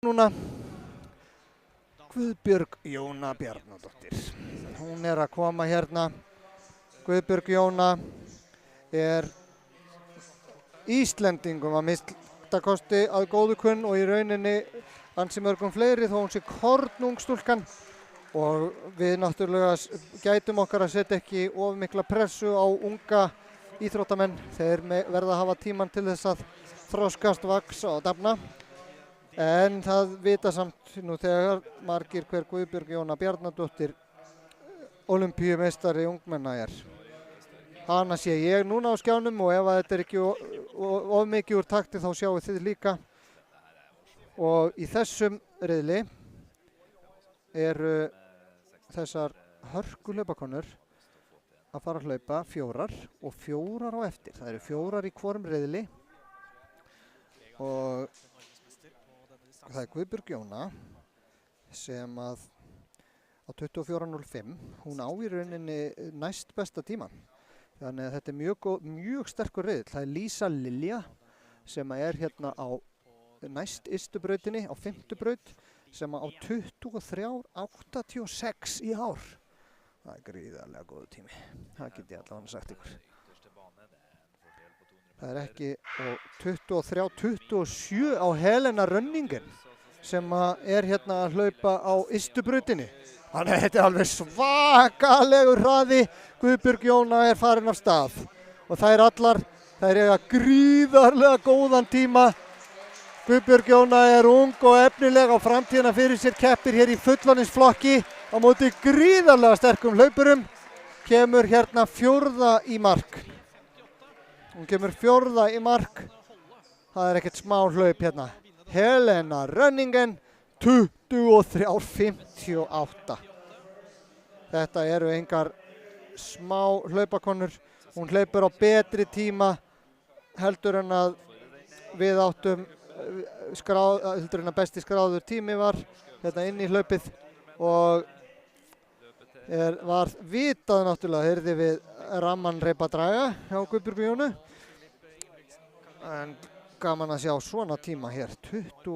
Núna Guðbjörg Jóna Bjarnadóttir. Hún að koma hérna. Guðbjörg Jóna Íslendingum að minnstakosti að góðu kunn og í rauninni ansi mörgum fleiri þó hún sé kornung stúlkan og við náttúrulega gætum okkar að setja ekki of mikla pressu á unga íþróttamenn. Þeir verða að hafa tíman til þess að þroskast, vaxa og dafna. En það vita samt nú þegar margir hver Guðbjörg Jóna Bjarnadóttir Ólympíumeistari ungmenna Hana sé ég núna á skjánum og ef þetta ekki of mikið úr takti þá sjáu þið líka. Og í þessum riðli eru þessar hörkuhlaupakonur að fara að hlaupa 4 og 4 á eftir. Það eru 4 í hvorum riðli og það Guðbjörg Jóna sem að á 24.05, hún á í rauninni næst besta tíman. Þannig að þetta mjög sterkur riðill. Það Lísa Lilja sem hérna á næst ystu brautinni, á 5. braut, sem á 23.86 í ár. Það gríðarlega góðu tími. Það get ég allavega sagt ykkur. Það ekki og 23.27 á Helena Rönningen sem hérna að hlaupa á ystu brautinni. Þannig að þetta alveg svakalegur hraði. Guðbjörg Jóna farin af stað og þær eiga gríðarlega góðan tíma. Guðbjörg Jóna ung og efnileg á framtíðina fyrir sér, keppir hér í fullorðinsflokki á móti gríðarlega sterkum hlaupurum. Kemur hérna 4. í mark. Hún kemur 4. í mark. Það ekkert smá hlaup hérna. Helena Rönningen 23.58. Þetta eru engar smá hlaupakonur. Hún hlaupur á betri tíma heldur en að við áttum heldur en að besti skráður tími var hérna inn í hlaupið og var vitað náttúrulega, heyrði við ramman reipa draga hjá Guðbjörgu Jónu. En gaman að sjá svona tíma hér, 20